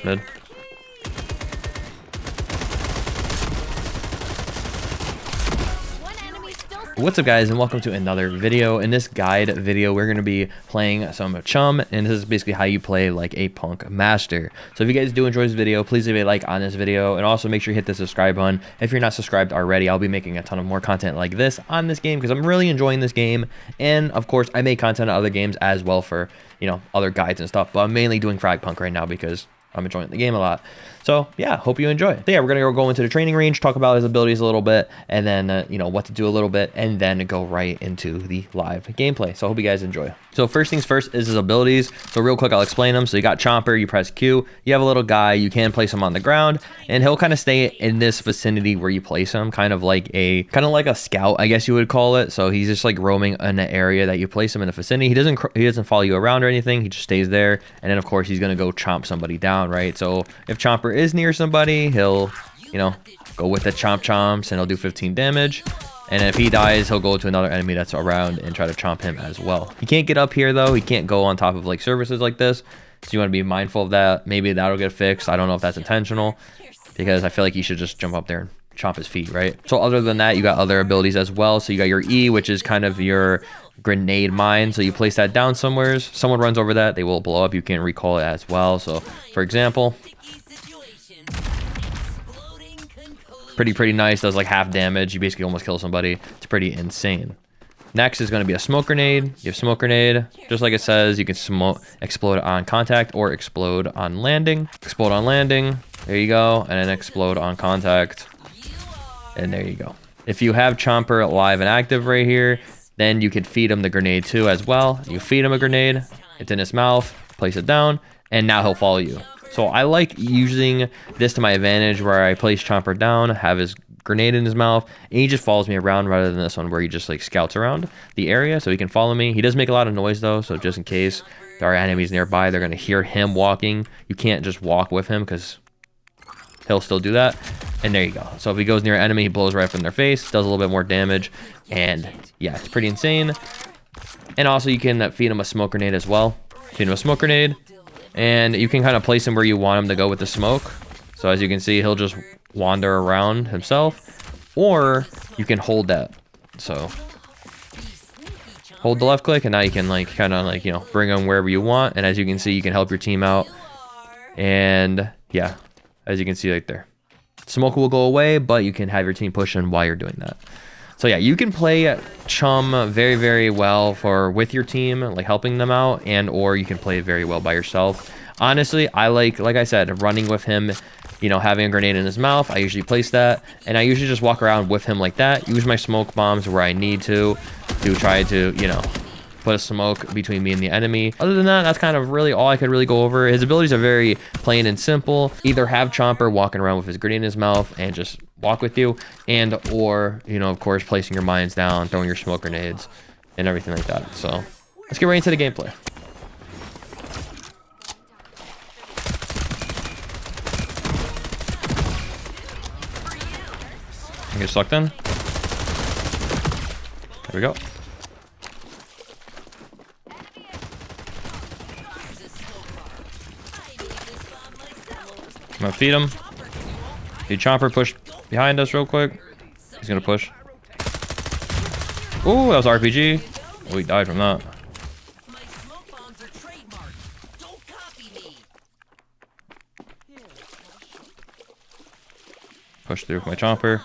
mid. What's up guys, and welcome to another video. In this guide video we're going to be playing some Chum, and this is basically how you play like a Punkmaster. So if you guys do enjoy this video, please leave a like on this video, and also make sure you hit the subscribe button if you're not subscribed already. I'll be making a ton of more content like this on this game because I'm really enjoying this game, and of course I make content on other games as well for, you know, other guides and stuff, but I'm mainly doing FragPunk right now because I'm enjoying the game a lot. So yeah, hope you enjoy. So yeah, we're gonna go into the training range, talk about his abilities a little bit, and then you know, what to do a little bit, and then go right into the live gameplay. So I hope you guys enjoy. So first things first is his abilities. So real quick, I'll explain them. So you got Chomper, you press Q, you have a little guy, you can place him on the ground, and he'll kind of stay in this vicinity where you place him, kind of like a scout, I guess you would call it. So he's just like roaming in the area that you place him in the vicinity. He doesn't follow you around or anything. He just stays there, and then of course he's gonna go chomp somebody down, right? So if Chomper is near somebody, he'll, you know, go with the chomps, and he'll do 15 damage. And if he dies, he'll go to another enemy that's around and try to chomp him as well. He can't get up here though. He can't go on top of like surfaces like this. So you want to be mindful of that. Maybe that'll get fixed. I don't know if that's intentional, because I feel like you should just jump up there and chomp his feet, right? So other than that, you got other abilities as well. So you got your E, which is kind of your grenade mine. So you place that down somewhere. Someone runs over that, they will blow up. You can recall it as well. So for example, pretty nice, does like half damage. You basically almost kill somebody. It's pretty insane. Next is going to be a smoke grenade. You have smoke grenade, just like it says. You can explode on contact or explode on landing. Explode on landing, there you go, and then explode on contact, and there you go. If you have Chomper live and active right here, then you could feed him the grenade too as well. You feed him a grenade, it's in his mouth, place it down, and now he'll follow you. So I like using this to my advantage, where I place Chomper down, have his grenade in his mouth, and he just follows me around, rather than this one where he just like scouts around the area so he can follow me. He does make a lot of noise though, so just in case there are enemies nearby, they're going to hear him walking. You can't just walk with him because he'll still do that. And there you go. So if he goes near an enemy, he blows right up in their face, does a little bit more damage, and yeah, it's pretty insane. And also you can feed him a smoke grenade as well. Feed him a smoke grenade, and you can kind of place him where you want him to go with the smoke. So as you can see, he'll just wander around himself, or you can hold that. So hold the left click, and now you can like kind of like, you know, bring him wherever you want. And as you can see, you can help your team out. And yeah, as you can see right there, smoke will go away, but you can have your team pushing while you're doing that. So yeah, you can play Chum very well with your team, like helping them out, and or you can play very well by yourself. Honestly, I like I said, running with him, you know, having a grenade in his mouth. I usually place that, and I usually just walk around with him like that. Use my smoke bombs where I need to try to, you know, put a smoke between me and the enemy. Other than that, that's kind of really all I could really go over. His abilities are very plain and simple. Either have Chomper walking around with his grenade in his mouth and just walk with you, and or, you know, of course, placing your mines down, throwing your smoke grenades, and everything like that. So let's get right into the gameplay. I get sucked in. There we go. I'm gonna feed him. Feed Chomper, push behind us real quick. He's gonna push. Ooh, that was RPG. Oh, he died from that. Push through with my Chomper.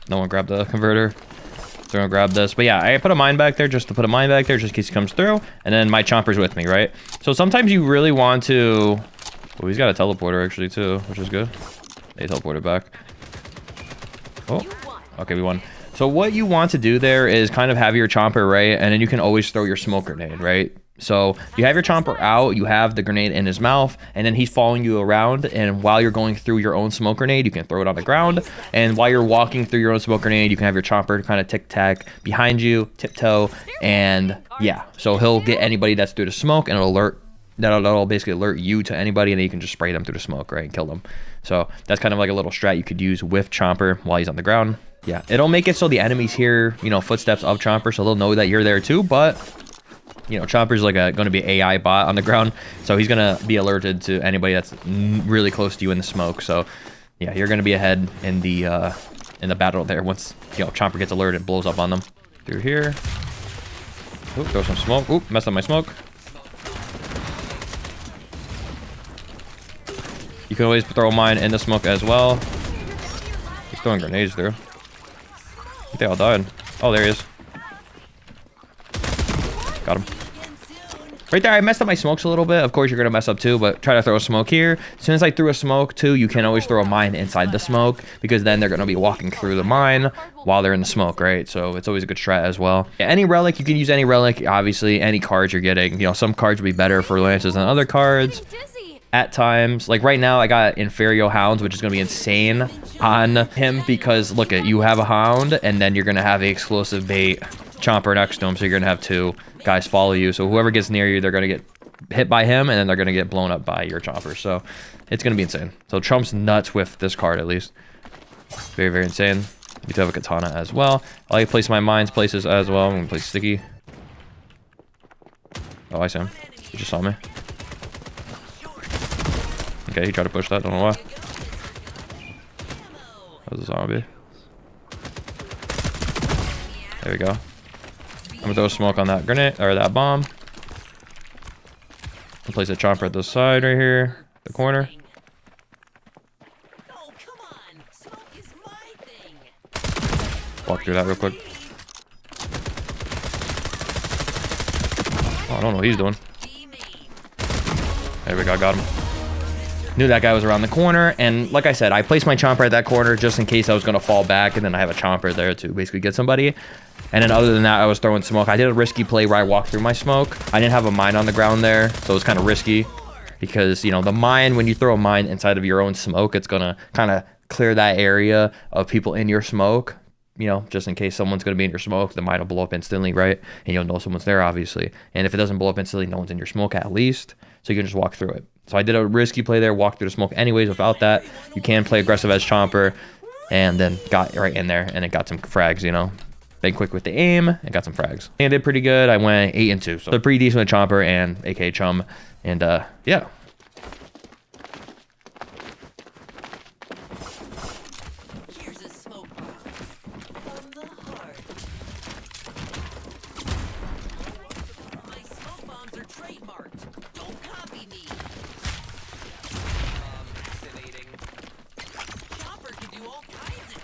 No one grabbed the converter. So I'm gonna grab this. But yeah, I put a mine back there just to put a mine back there just in case he comes through. And then my Chomper's with me, right? So sometimes you really want to... Oh, he's got a teleporter actually too, which is good. They teleported back. Oh, okay, we won. So what you want to do there is kind of have your Chomper, right? And then you can always throw your smoke grenade, right? So you have your Chomper out, you have the grenade in his mouth, and then he's following you around, and while you're going through your own smoke grenade, you can throw it on the ground, and while you're walking through your own smoke grenade, you can have your Chomper kind of tic-tac behind you, tiptoe, and yeah, so he'll get anybody that's through the smoke, and it'll alert that'll basically alert you to anybody, and then you can just spray them through the smoke, right, and kill them. So that's kind of like a little strat you could use with Chomper while he's on the ground. Yeah, it'll make it so the enemies hear, you know, footsteps of Chomper, so they'll know that you're there too. But you know, Chomper's like going to be an AI bot on the ground, so he's gonna be alerted to anybody that's really close to you in the smoke. So yeah, you're gonna be ahead in the battle there once, you know, Chomper gets alerted and blows up on them. Through here. Oop, throw some smoke. Oop, messed up my smoke. You can always throw mine in the smoke as well. He's throwing grenades through. I think they all died. Oh, there he is. Got him. Right there, I messed up my smokes a little bit. Of course, you're going to mess up too, but try to throw a smoke here. As soon as I threw a smoke too, you can always throw a mine inside the smoke, because then they're going to be walking through the mine while they're in the smoke, right? So it's always a good strat as well. Yeah, any relic, you can use any relic, obviously. Any cards you're getting. You know, some cards will be better for lances than other cards. At times, like right now, I got Inferio Hounds, which is going to be insane on him, because look at, you have a Hound, and then you're going to have the explosive bait Chomper next to him, so you're going to have two guys follow you. So whoever gets near you, they're going to get hit by him, and then they're going to get blown up by your Chomper. So it's going to be insane. So Trump's nuts with this card, at least. Very, very insane. You do have a katana as well. I like to place my mines places as well. I'm going to place sticky. Oh, I see him. He just saw me. Okay, he tried to push that. Don't know why. That was a zombie. There we go. I'm gonna throw smoke on that grenade, or that bomb. I'll place a Chomper at the side right here, the corner. Walk through that real quick. Oh, I don't know what he's doing. There we go, got him. Knew that guy was around the corner, and like I said, I placed my Chomper at that corner just in case I was going to fall back, and then I have a Chomper there to basically get somebody. And then other than that, I was throwing smoke. I did a risky play where I walked through my smoke. I didn't have a mine on the ground there, so it was kind of risky, because, you know, the mine, when you throw a mine inside of your own smoke, it's going to kind of clear that area of people in your smoke, you know, just in case someone's going to be in your smoke. The mine will blow up instantly, right? And you'll know someone's there, obviously. And if it doesn't blow up instantly, no one's in your smoke at least, so you can just walk through it. So I did a risky play there, walked through the smoke anyways. Without that, you can play aggressive as Chomper, and then got right in there, and it got some frags, you know. Been quick with the aim, and got some frags. And did pretty good. I went 8 and 2, so pretty decent with Chomper and AK Chum. And yeah. Here's a smoke bomb from the heart. My smoke bombs are trademarked. Don't copy me. Fascinating. Chomper can do all kinds of.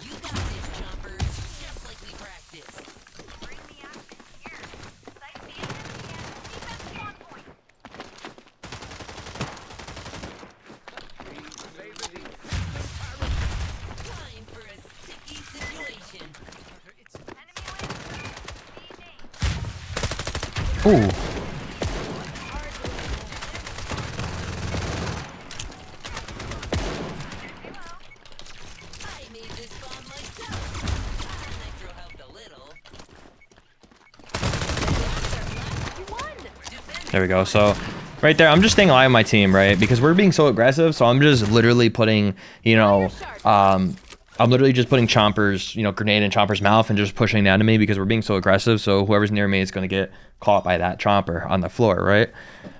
You got this, Chomper. Just like we practiced. Bring the action here. Sight the enemy and defense spawn point. Time for a sticky situation. Ooh. I made this bomb myself. Nitro helped a little. There we go. So right there, I'm just staying alive with my team, right? Because we're being so aggressive. So I'm just literally putting, you know, I'm literally just putting Chomper's, you know, grenade in Chomper's mouth and just pushing the enemy, because we're being so aggressive. So whoever's near me is going to get caught by that Chomper on the floor, right?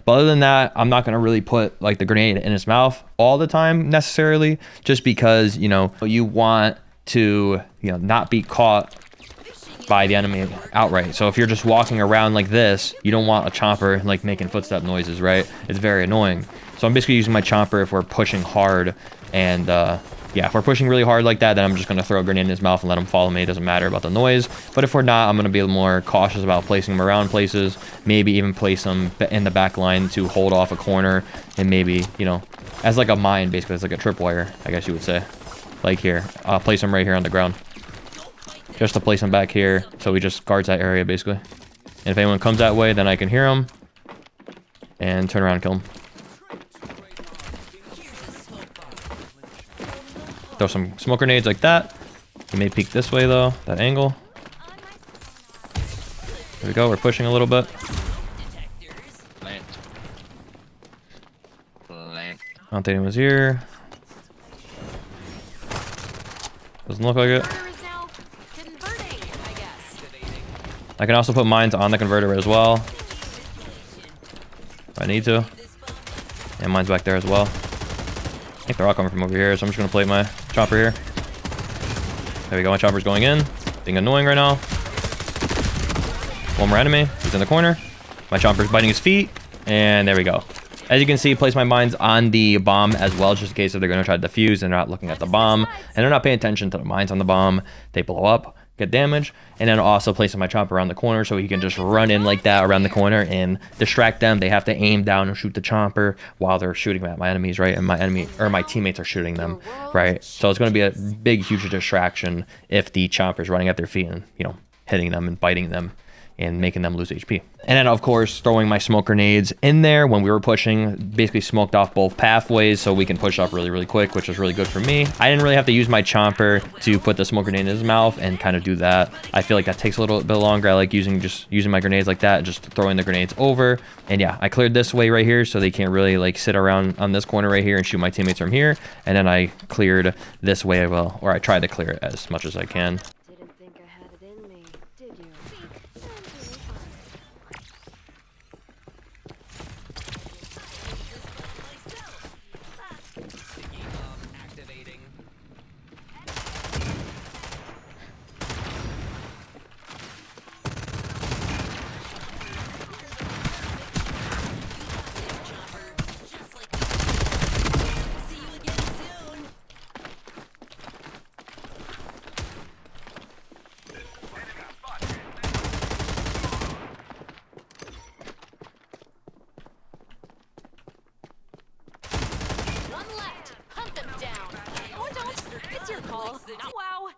But other than that, I'm not going to really put like the grenade in his mouth all the time necessarily, just because, you know, you want to, you know, not be caught by the enemy outright. So if you're just walking around like this, you don't want a Chomper like making footstep noises, right? It's very annoying. So I'm basically using my Chomper if we're pushing hard, and yeah, if we're pushing really hard like that, then I'm just going to throw a grenade in his mouth and let him follow me. It doesn't matter about the noise. But if we're not, I'm going to be a little more cautious about placing him around places. Maybe even place him in the back line to hold off a corner. And maybe, you know, as like a mine, basically. It's like a tripwire, I guess you would say. Like here. I'll place him right here on the ground. Just to place him back here, so he just guards that area, basically. And if anyone comes that way, then I can hear him. And turn around and kill him. Throw some smoke grenades like that. He may peek this way though, that angle. There we go, we're pushing a little bit. don't think anyone's here. Doesn't look like it. Converter is now converting, I guess. I can also put mines on the converter as well, if I need to. And mine's back there as well. I think they're all coming from over here, so I'm just gonna plate my chopper here. There we go, my chopper's going in. Being annoying right now. One more enemy, he's in the corner. My chopper's biting his feet, and there we go. As you can see, place my mines on the bomb as well, just in case if they're gonna try to defuse and they're not looking at the bomb, and they're not paying attention to the mines on the bomb, they blow up, get damage. And then also placing my chopper around the corner so he can just run in like that around the corner and distract them. They have to aim down and shoot the chopper while they're shooting at my enemies, right? And my enemy or my teammates are shooting them, right? So it's going to be a big, huge distraction if the chopper's running at their feet and, you know, hitting them and biting them and making them lose HP. And then of course throwing my smoke grenades in there when we were pushing, basically smoked off both pathways so we can push up really, really quick, which is really good for me. I didn't really have to use my chopper to put the smoke grenade in his mouth and kind of do that. I feel like that takes a little bit longer. I like using my grenades like that, just throwing the grenades over. And yeah, I cleared this way right here so they can't really like sit around on this corner right here and shoot my teammates from here. And then I cleared this way, well, or I tried to clear it as much as I can. Didn't think I had it in me, did you? Wow.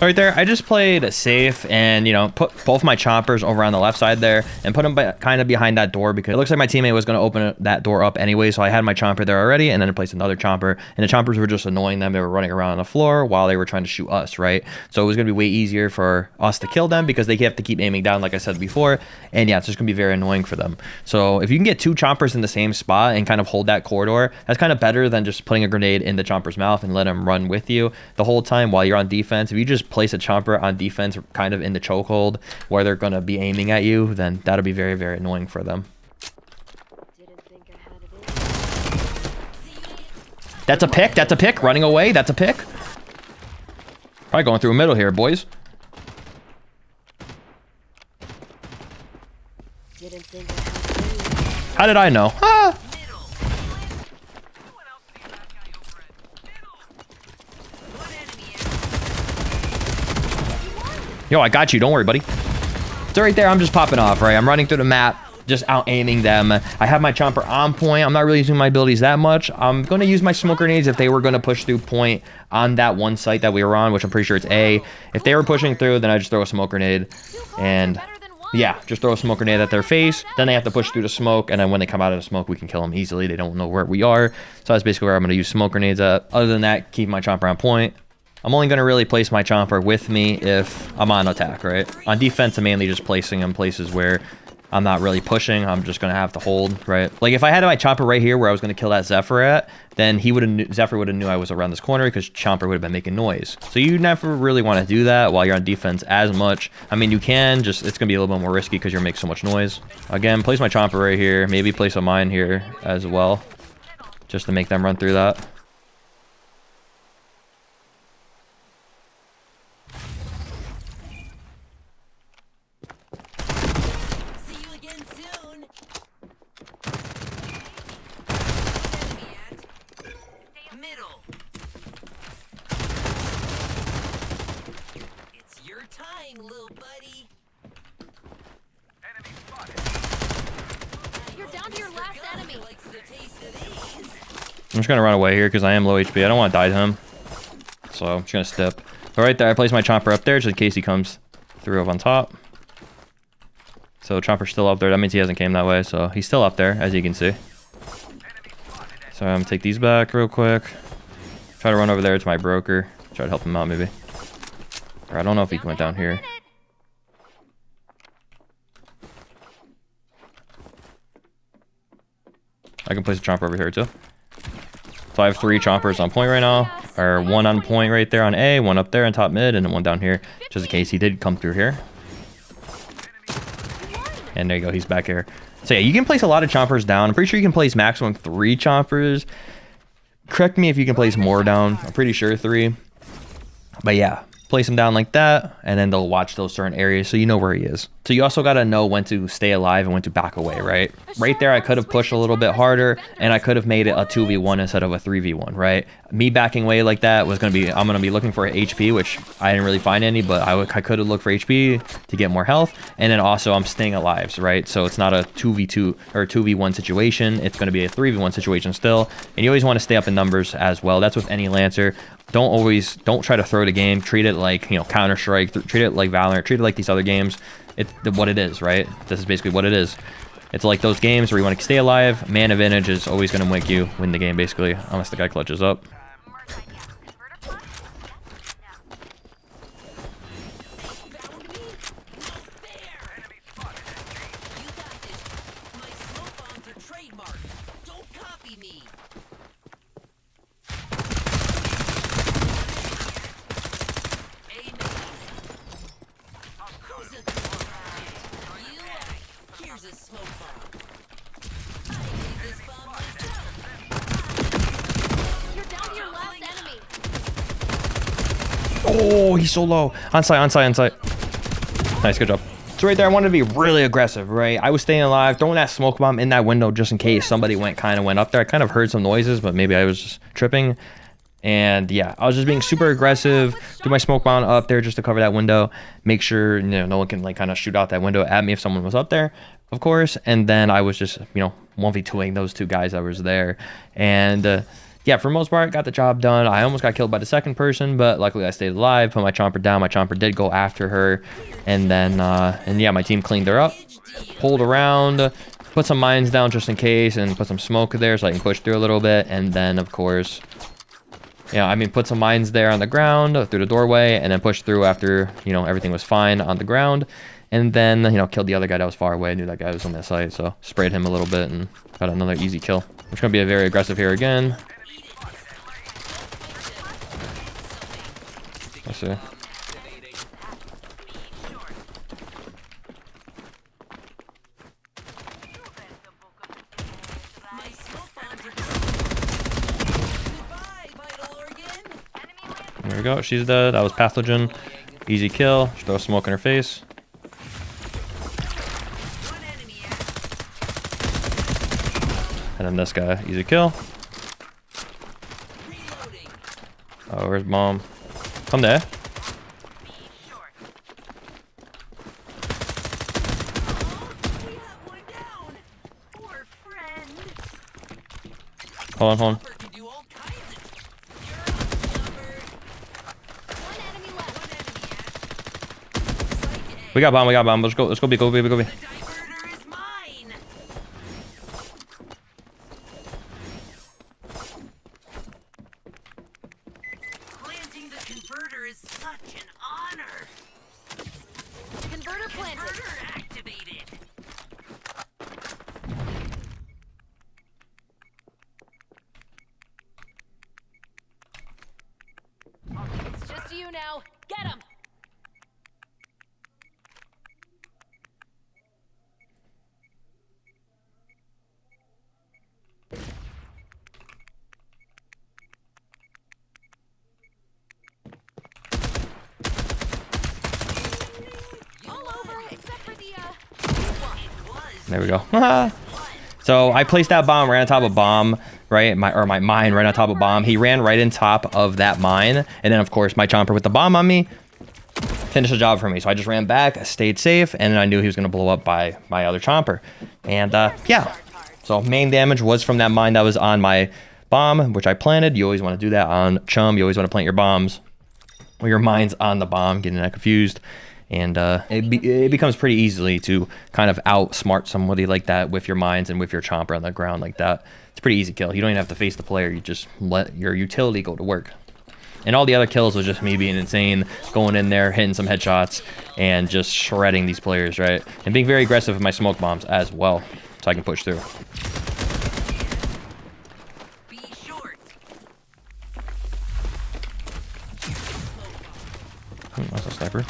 Right there, I just played safe and, you know, put both my choppers over on the left side there and put them kind of behind that door because it looks like my teammate was going to open that door up anyway. So I had my chopper there already and then I placed another chopper, and the choppers were just annoying them. They were running around on the floor while they were trying to shoot us, right? So it was going to be way easier for us to kill them because they have to keep aiming down, like I said before. And yeah, it's just going to be very annoying for them. So if you can get two choppers in the same spot and kind of hold that corridor, that's kind of better than just putting a grenade in the chopper's mouth and let him run with you the whole time while you're on defense. If you just place a chopper on defense kind of in the chokehold where they're going to be aiming at you, then that'll be very, very annoying for them. Didn't think I had it in. That's a pick. That's a pick. Running away. That's a pick. Probably going through a middle here, boys. Didn't think I had it in. How did I know? Ah! Yo, I got you. Don't worry, buddy. So right there, I'm just popping off, right? I'm running through the map, just out aiming them. I have my chopper on point. I'm not really using my abilities that much. I'm going to use my smoke grenades if they were going to push through point on that one site that we were on, which I'm pretty sure it's A. If they were pushing through, then I just throw a smoke grenade. And yeah, just throw a smoke grenade at their face. Then they have to push through the smoke. And then when they come out of the smoke, we can kill them easily. They don't know where we are. So that's basically where I'm going to use smoke grenades at. Other than that, keep my chopper on point. I'm only going to really place my chopper with me if I'm on attack, right? On defense, I'm mainly just placing them places where I'm not really pushing. I'm just going to have to hold, right? Like if I had my chopper right here where I was going to kill that Zephyr at, then Zephyr would have knew I was around this corner because chopper would have been making noise. So you never really want to do that while you're on defense as much. I mean, you can, just it's going to be a little bit more risky because you're making so much noise. Again, place my chopper right here. Maybe place a mine here as well, just to make them run through that. Little buddy. You're down to your last enemy. I'm just gonna run away here because I am low HP. I don't want to die to him, so I'm just gonna step. But right there, I place my chopper up there just in case he comes through up on top. So chopper's still up there. That means he hasn't came that way, so he's still up there, as you can see. So I'm gonna take these back real quick. Try to run over there to my broker. Try to help him out maybe. Or I don't know if he went down here. I can place a chomper over here too. So I have 3 chompers on point right now, or 1 on point right there on A, 1 up there on top mid, and then 1 down here, just in case he did come through here. And there you go, he's back here. So yeah, you can place a lot of chompers down. I'm pretty sure you can place maximum 3 chompers. Correct me if you can place more down. I'm pretty sure 3. But yeah, place him down like that, and then they'll watch those certain areas so you know where he is. So you also got to know when to stay alive and when to back away, right? Right there, I could have pushed a little bit harder, and I could have made it a 2v1 instead of a 3v1, right? Me backing away like that was going to be, I'm going to be looking for HP, which I didn't really find any, but I could have looked for HP to get more health. And then also I'm staying alive, right? So it's not a 2v2 or 2v1 situation. It's going to be a 3v1 situation still. And you always want to stay up in numbers as well. That's with any Lancer. Don't try to throw the game. Treat it like, you know, Counter-Strike. Treat it like Valorant. Treat it like these other games. It's what it is, right? This is basically what it is. It's like those games where you want to stay alive. Man advantage is always going to make you win the game, basically, unless the guy clutches up. Oh, he's so low. On site, on site, on site. Nice, good job. So right there, I wanted to be really aggressive, right? I was staying alive, throwing that smoke bomb in that window just in case somebody kind of went up there. I kind of heard some noises, but maybe I was just tripping. And yeah, I was just being super aggressive. Do my smoke bomb up there just to cover that window. Make sure, you know, no one can like kind of shoot out that window at me if someone was up there, of course. And then I was just, you know, 1v2ing those 2 guys that was there. And yeah, for the most part, got the job done. I almost got killed by the second person, but luckily I stayed alive. Put my chomper down. My chomper did go after her. And then, and yeah, my team cleaned her up. Pulled around. Put some mines down just in case. And put some smoke there so I can push through a little bit. And then, of course, yeah, I mean, put some mines there on the ground through the doorway. And then push through after, you know, everything was fine on the ground. And then, you know, killed the other guy that was far away. I knew that guy was on that site. So sprayed him a little bit and got another easy kill. I'm just going to be very aggressive here again. Let's see. There we go. She's dead. That was Pathogen. Easy kill. Just throw smoke in her face. And then this guy. Easy kill. Oh, where's Mom? Come there. Hold on, hold on. We got bomb, we got bomb. Let's go B, go B, go B. Planting the converter is such an honor. Converter planted. Converter activated. It's just you now. Get him. There we go. So I placed that bomb right on top of bomb, right? My mine right on top of bomb. He ran right in top of that mine. And then, of course, my chomper with the bomb on me finished the job for me. So I just ran back, I stayed safe, and then I knew he was going to blow up by my other chomper. And yeah, so main damage was from that mine that was on my bomb, which I planted. You always want to do that on Chum. You always want to plant your bombs or your mines on the bomb, getting that confused. And it becomes pretty easily to kind of outsmart somebody like that with your mines and with your chomper on the ground like that. It's a pretty easy kill. You don't even have to face the player. You just let your utility go to work. And all the other kills was just me being insane, going in there, hitting some headshots, and just shredding these players, right? And being very aggressive with my smoke bombs as well, so I can push through. sniper.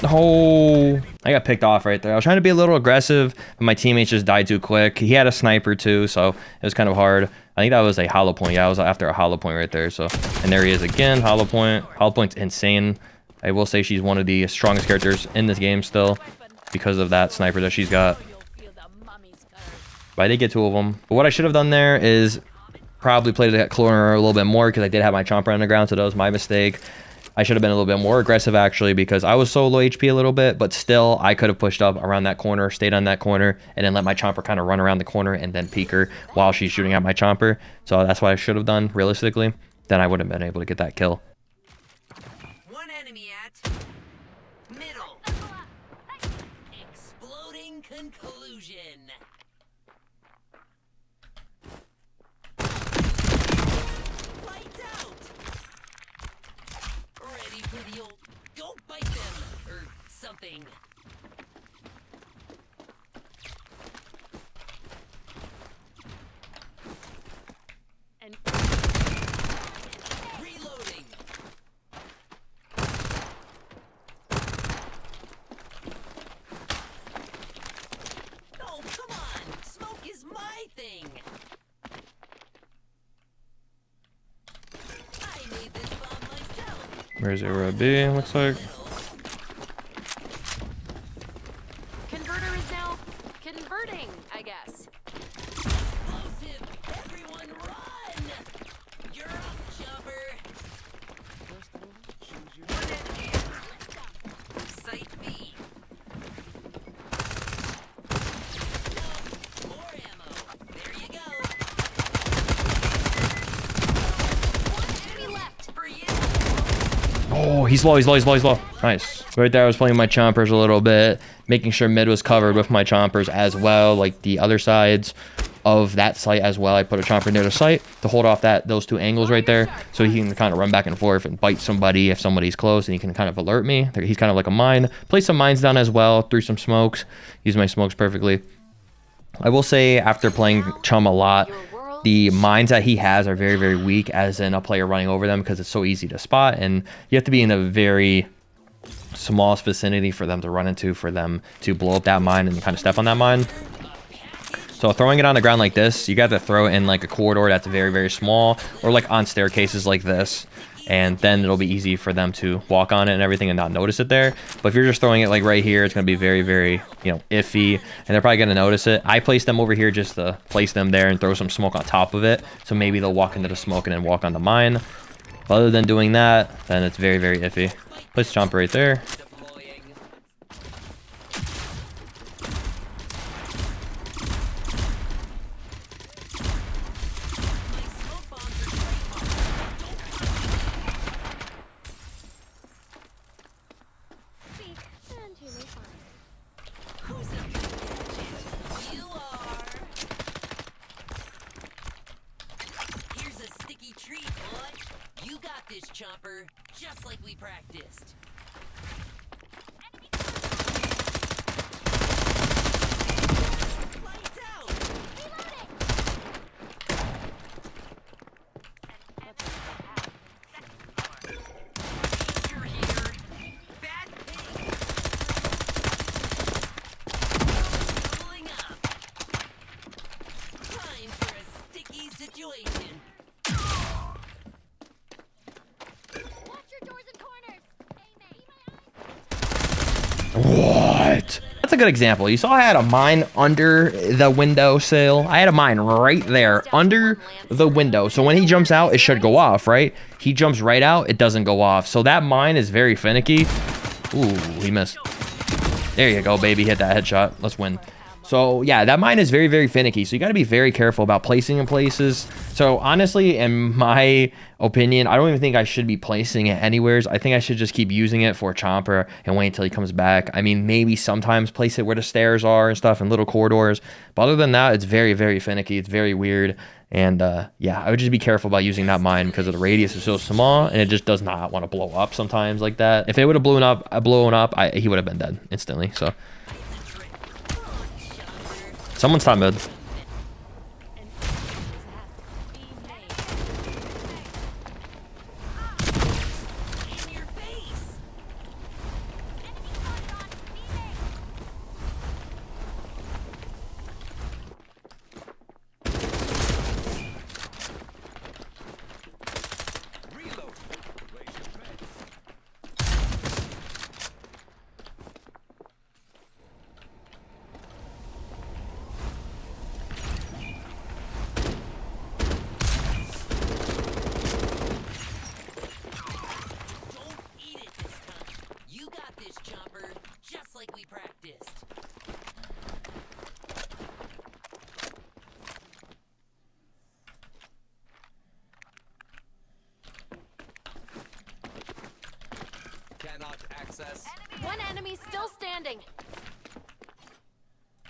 Oh, I got picked off right there. I was trying to be a little aggressive, but my teammates just died too quick. He had a sniper too, so it was kind of hard. I think that was a hollow point. Yeah, I was after a hollow point right there. So, and there he is again, hollow point. Hollow point's insane. I will say she's one of the strongest characters in this game still because of that sniper that she's got. But I did get 2 of them. But what I should have done there is probably played that corner a little bit more because I did have my chomper on the ground, so that was my mistake. I should have been a little bit more aggressive actually because I was so low HP a little bit, but still I could have pushed up around that corner, stayed on that corner, and then let my chomper kind of run around the corner and then peek her while she's shooting at my chomper. So that's what I should have done realistically. Then I would have been able to get that kill. One enemy at middle. Exploding conclusion. Lights out. Ready for the old go bite them or something. And Reloading. Oh, come on. Smoke is my thing. I made this bomb myself. Where's it? B, looks like. converter is now converting, I guess. Explosive. Everyone run. You're up, Jumper. One enemy. Site B. No, more ammo. There you go. One enemy left. For you. Oh, he's low, he's low, he's low, he's low. Nice. Right there, I was playing my chompers a little bit, making sure mid was covered with my chompers as well, like the other sides of that site as well. I put a chomper near the site to hold off those 2 angles right there, so he can kind of run back and forth and bite somebody if somebody's close, and he can kind of alert me. He's kind of like a mine. Place some mines down as well, threw some smokes, use my smokes perfectly. I will say after playing Chum a lot, the mines that he has are very, very weak, as in a player running over them, because it's so easy to spot, and you have to be in a very smallest vicinity for them to run into, for them to blow up that mine and kind of step on that mine. So throwing it on the ground like this, you got to throw it in like a corridor that's very, very small, or like on staircases like this, and then it'll be easy for them to walk on it and everything and not notice it there. But if you're just throwing it like right here, it's going to be very, very, iffy, and they're probably going to notice it. I placed them over here just to place them there and throw some smoke on top of it, so maybe they'll walk into the smoke and then walk on the mine. But other than doing that, then it's very, very iffy. Place chomper right there. Deploying. My smoke bombs are trademarked. Speak, and you may find. Who's a good gadget? You are. Here's a sticky treat, boy. You got this, Chomper, just like we practiced. Lights out. Danger here. Bad ping. Doubling up. Time for a sticky situation. Watch your doors and corners. What? That's a good example. You saw I had a mine under the window sill. I had a mine right there under the window. So when he jumps out, it should go off, right? He jumps right out, it doesn't go off. So that mine is very finicky. Ooh, he missed. There you go, baby. Hit that headshot. Let's win. So yeah, that mine is very, very finicky. So you got to be very careful about placing in places. So honestly, in my opinion, I don't even think I should be placing it anywheres. I think I should just keep using it for chomper and wait until he comes back. I mean, maybe sometimes place it where the stairs are and stuff in little corridors. But other than that, it's very, very finicky. It's very weird. And yeah, I would just be careful about using that mine because the radius is so small and it just does not want to blow up sometimes like that. If it would have blown up, he would have been dead instantly. So someone's top mid. Cannot access. One enemy still standing.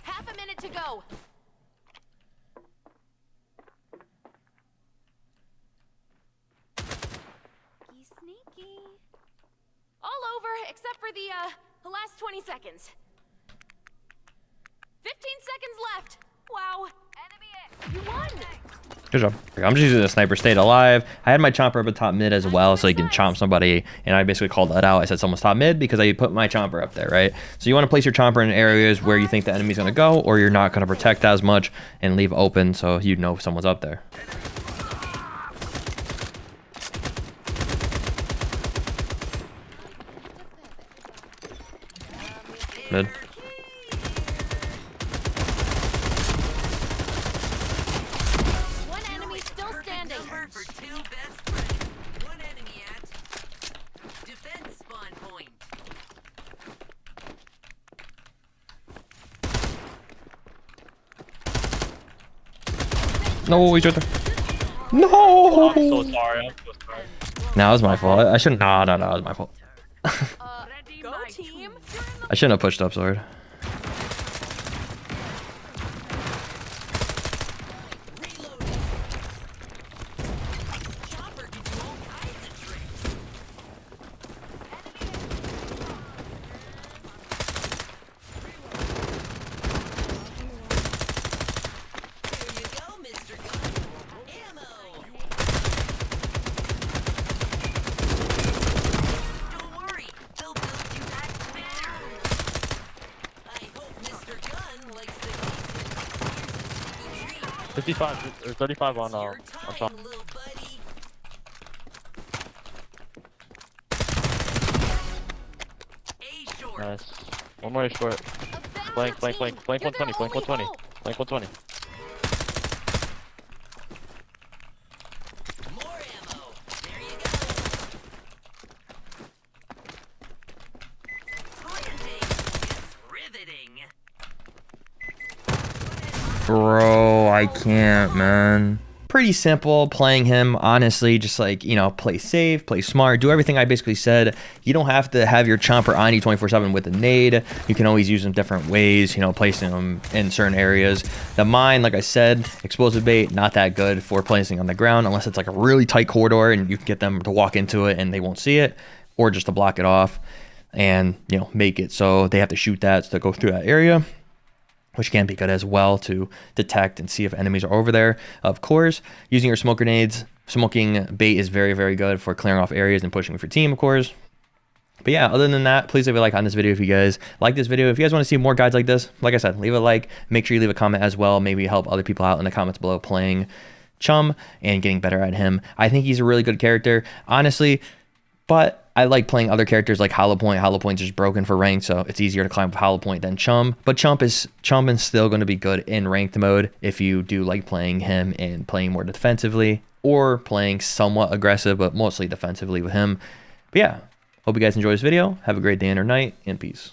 Half a minute to go. Sneaky. All over except for the last 20 seconds. 15 seconds left. Wow. Enemy you won. Good job. I'm just using the sniper, stayed alive. I had my chomper up at top mid as well, so you can chomp somebody. And I basically called that out. I said someone's top mid because I put my chomper up there, right? So you want to place your chomper in areas where you think the enemy's going to go, or you're not going to protect as much and leave open so you know someone's up there. Mid. One enemy still standing. Number for two best friends. One enemy at defense spawn point. No, he's right there. No! I'm so sorry. I'm so sorry. No, it was my fault. I shouldn't. No, it was my fault. Go team. I shouldn't have pushed up sword. Reloading. Chopper can do all kinds of tricks. Here you go, Mr. Gun. Ammo. Don't worry, they'll build you back better. I hope Mr. Gun likes the decent. 55 or 35 on Your on time, top. little buddy. A short. Nice. One more short. Blank, blank, blank, blank 120, blank 120, blank 120. More ammo. There you go. Planting is riveting. Bro, I can't, man. Pretty simple playing him, honestly. Just like, you know, play safe, play smart, do everything I basically said. You don't have to have your chomper on you 24/7 with a nade. You can always use them different ways, you know, placing them in certain areas. The mine, like I said, explosive bait, not that good for placing on the ground unless it's like a really tight corridor and you can get them to walk into it and they won't see it, or just to block it off and, you know, make it so they have to shoot that to go through that area, which can be good as well to detect and see if enemies are over there. Of course, using your smoke grenades, smoking bait is very, very good for clearing off areas and pushing with your team, of course. But yeah, other than that, please leave a like on this video if you guys like this video. If you guys want to see more guides like this, like I said, leave a like. Make sure you leave a comment as well. Maybe help other people out in the comments below playing Chum and getting better at him. I think he's a really good character, honestly, but I like playing other characters like Hollow Point. Hollow Point's just broken for ranked, so it's easier to climb with Hollow Point than Chum. But Chum is still going to be good in ranked mode if you do like playing him and playing more defensively, or playing somewhat aggressive but mostly defensively with him. But yeah, hope you guys enjoy this video. Have a great day and or night, and peace.